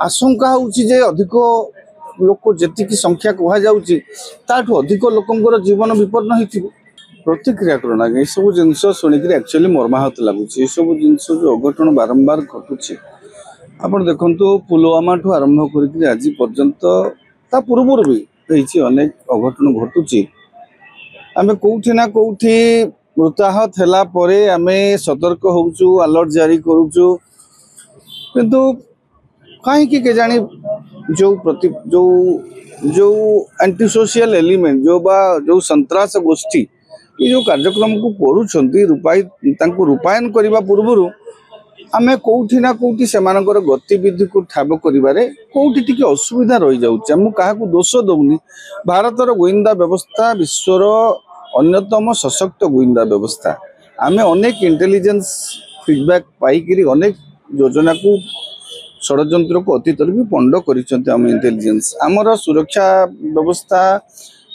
आशंका होउछि जे अधिक लोक जेतिकी संख्या कहा जाउछि ताठू अधिक लोकंकर जीवन विपन्न होइथिबो। प्रतिक्रिया करना ये सब जिनस शुणिक एक्चुअली मर्माहत लगुच ये सब जिनस जो अघटन बारंबार घटुची आपण देखंतु पुलवामा ठू आरंभ करके आज पर्यंत ता पूर्व भी अनेक अघटन घटुची आमे कोठी ना कोठी मृताहत होला परे आमे सतर्क होउछु अलर्ट जारी करूछु किंतु कहीं के जानी जो एंटी सोशल एलिमेंट जो संतरास गोष्ठी ये जो कार्यक्रम को करूछंती रूपायन करने पूर्व आमे कोठी ना कोठी सेमानकर गतिविधि को ठाब करिबारे कोठी टिके असुविधा रही जाउछ। मु काहा को दोष दउनी। भारतर गोइंदा व्यवस्था विश्वर अन्यतम सशक्त गोइंदा व्यवस्था। आमे अनेक इंटेलिजेंस फीडबैक पाई अनेक योजना को षड्यंत्र को अतीत भी पंड कर इंटेलिजेंस आमर सुरक्षा व्यवस्था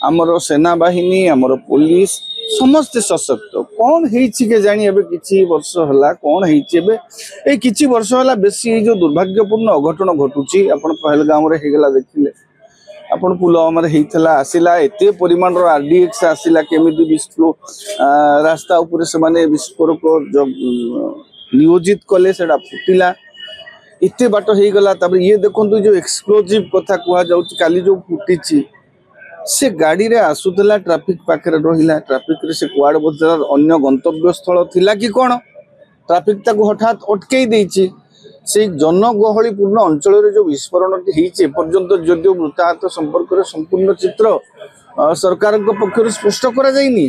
आमर सेना बाहिनी आमर पुलिस समस्ते सशक्त कौन के जानी एबे किछि वर्ष होला कौन ए किछि वर्ष होला बेसी जो दुर्भाग्यपूर्ण अघटन घटुची आपण पहलगाम रे हेगला देखिले आपण पुलवामा रे हेइतला आसिला एते परिमाण रो आरडीएक्स आसिला केमिति विस्फोट रास्ता ऊपर से माने विस्फोटक नियोजित कले सेडा फुटिला इतने बाट हो गला। ये देखो जो एक्सप्लोजिव कथा कह जाउछि काली जो फुटी से गाड़ी रे आसुतला ट्रैफिक पाखे रहिला ट्रैफिक रे से कुआड बदला अन्य गंतव्य स्थल थिला कि कोन ट्रैफिक ताको हठात अटकई देछि से जनगहलीपूर्ण अंचल रे जो विस्फोरण होइछि पर्यंत जदियो मृताहत संपर्क रे संपूर्ण चित्र सरकार पक्षर स्पष्ट करा जाइनी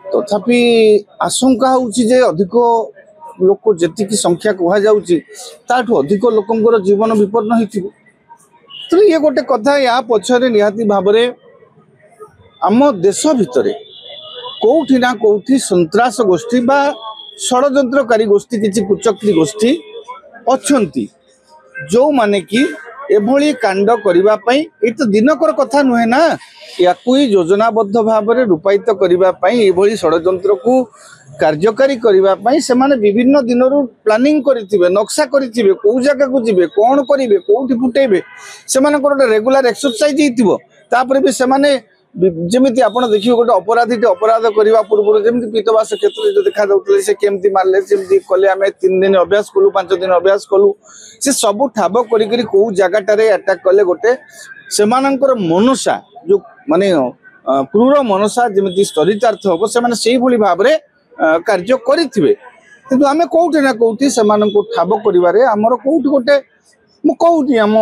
तथापि आशंका होउछि जे अधिक लोक जेतिकी संख्या कहा जाउछि ताठू अधिक लोकंकर जीवन विपन्न होइथिबो। तो ये गोटे कथा या पछरे निहाती भाबरे आम देश भितरे कोठी ना कोठी संत्रास गोष्ठी बा षड्यंत्रकारी गोष्ठी किछि कुचक्री गोष्ठी अछंती जो माने कि एभली कांड करिबा पई ए तो दिनकर कथा नुहे ना याकु योजनाबद्ध भाबरे रूपायित करिबा पई एभली षड्यंत्र को कार्यकारी करिबा पई से माने विभिन्न दिनरु प्लानिंग करिथिबे नक्शा करिथिबे को जगह को जिबे कोन करिवे कोठी फुटेबे से माने कोटे रेगुलर एक्सरसाइज हिथिबो तापर भी से माने जेमिति आपण देखियो गोटे अपराधी अपराध करबा पूर्व जेमिति पीतवास क्षेत्र जो देखा जाउतले से केमति मारले जेमिति कले आमे 3 दिन अभ्यास कलु 5 दिन अभ्यास कलु से सब ठाब करी को जगहटारे अटैक कले गोटे सेमानकर मनसा जो माने क्रूर मनसा जेमिति चरितार्थ हो से माने सेही भली भाबरे कार्य करिथिबे किंतु आमे कोउठी ना कोउठी सेमाननको ठाब करिवारे हमर कोउठी गोटे मु कहूनी आम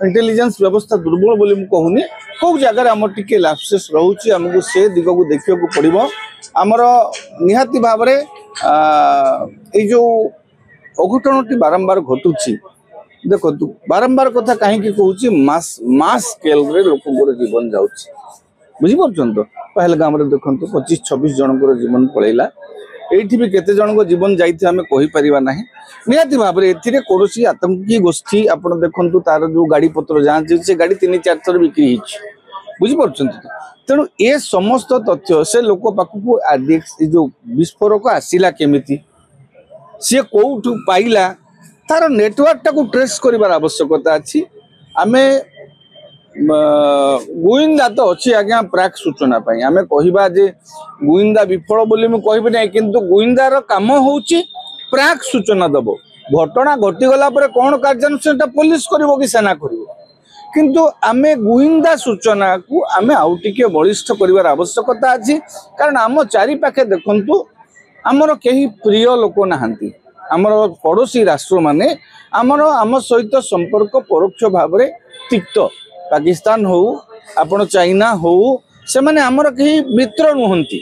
इंटेलिजेंस व्यवस्था दुर्बल बोली मु कहूनी कौ जगह आम टिके लाप्सेस रहउछि हमको से दिग को देखियो को पड़िबो आमर निहाती भाबरे ए जो अघटनटी बारंबार घटुछि देखो बारंबार कथा काहे कि कहूछि मास स्केल रे लोकंकर जीवन जाउछि बुझि परछन तो पहलगाम रे देखंतु 25-26 जनकर जीवन पळैला एठी भी केते जन को जीवन जाइथे हमें कहि परिबा नाही निहाती भाबरे एथिरे कोनोसी आतंकी गोष्ठी आपण देखंतु तार जो गाड़ी पत्र जांच से गाड़ी 3-4 थर बिक्री हिच बुझि परछन तेनु ए समस्त तथ्य से लोक पाखु आरडीएक्स जो विस्फोटक आसिला केमिति से कोठु पाइला तार नेटवर्क टाको ट्रेस करिवार आवश्यकता अछि आमे गोइंदा तो अच्छी आज्ञा प्राक सूचना पाई आमे कहिबा जे गोइंदा विफल बोली मु कहबे नै किंतु गोइंदार काम होउची प्राक सूचना दबो घटना घटी गला पर कोन कार्यानुष्ठान पुलिस करिवो कि सेना करिवो किंतु आमे गोइंदा सूचना को आमे आउ टिके बलिष्ठ करिवार आवश्यकता अछि कारण आम चारि पाखे देखंतु हमर केही प्रिय लोक नाहंती हमर पड़ोसी राष्ट्र माने हमर आम सहित संपर्क परोक्ष भाव रे तिक्त पाकिस्तान हो आपण चाइना हो से माने हमर कहीं मित्र नुहंती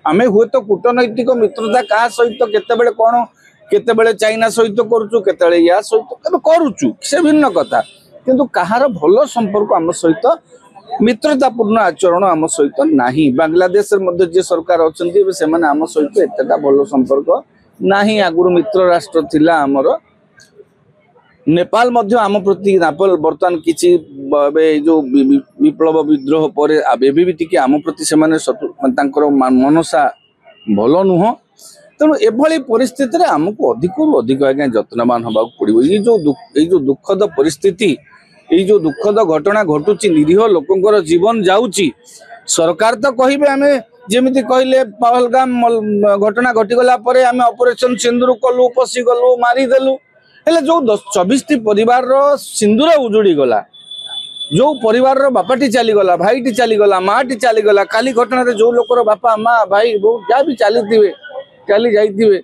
आमे हुए तो कूटनैतिक मित्रता का सहित केतेबेले कोन केतेबेले चाइना सहित करूचु केतेबेले या सहित करूचु से भिन्न कथा किंतु कहार भलो संपर्क आम सहित मित्रतापूर्ण आचरण आम सहित नाही बांग्लादेश मध्ये जे सरकार अछंती से माने आम सहित एतेटा भलो संपर्क नाही आगुरु मित्र राष्ट्र थिला हमर नेपाल मध्य आम प्रति नेपाल बर्तमान किछि जो विप्लव विद्रोह पर भी टिके आम प्रति से माने तांकर मनसा भलो नुह तेणु एभली परिस्थिति आमको अधिक अधिक आज्ञा जत्नवान होगा पड़ो। ये जो दुखद परिस्थिति, ये जो दुखद घटना घटुची, निरीह लोकंर जीवन जाऊँगी, सरकार तो कहे आम जमी कहले पहलगाम घटना घटीगला आम ऑपरेशन सिंदूर कलु, पशिगलु, मारिदेलु, हेले जो 24टी परिवार सिंदूर उजुड़ी गला, जो परिवार बापाटी चलीगला, भाईटी चलीगला, माटी चलीगला, काली घटना जो लोकर बापा माँ भाई बो क्या भी चली जाइए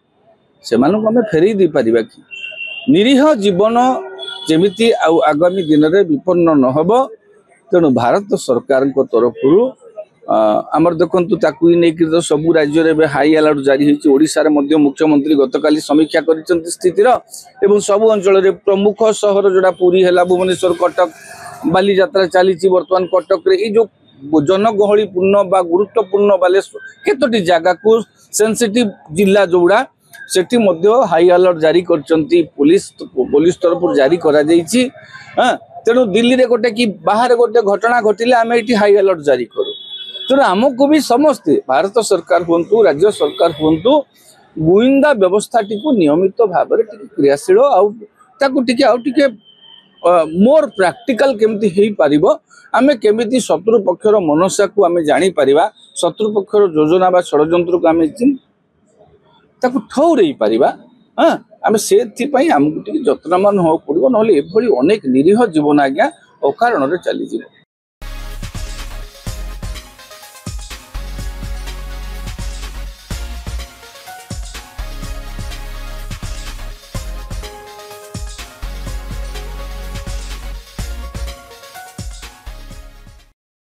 से आम फेरई दे पारिबा कि? निरीह जीवन जेमिति आगामी दिन में विपन्न न हो। तेणु भारत सरकार तरफ आमर देखु नहीं सबू राज्य हाई अलर्ट जारी होती। ओडिशा रे मुख्यमंत्री गतकाली समीक्षा कर स्थितिर एवं सबु अंचल प्रमुख सहर जोड़ा पुरी है, भुवनेश्वर, कटक, बालीजात्रा चली बर्तमान कटक रे जो जनगहलीपूर्ण बा गुरुत्वपूर्ण बालेश्वर केतोटी जगह को सेंसिटिव जिला जोड़ा सेठी हाई अलर्ट जारी करचंती पुलिस तरफ जारी करा जाइछि। तेणु दिल्ली रे गोटे कि बाहर गोटे घटना घटिले आम ये हाई अलर्ट जारी करूँ। तेणु आमको भी समस्ते भारत सरकार हुंतु, राज्य सरकार हुंतु, गुइंदा व्यवस्था टी नियमित भाव में क्रियाशील आउटे मोर प्रैक्टिकल केमती हेई पारिबो, आमे केमिति शत्रु पक्षर मनसा को आमे जानी परिबा, शत्रु पक्षर योजना बा षडयंत्र को आमे ताकू ठौरई पारिबा। आमे सेथि पई हमकु टिके जत्नवान हो पड़िबो, नहले एभली अनेक निरीह जीवन आज्ञा अकारण रे चली जीवो।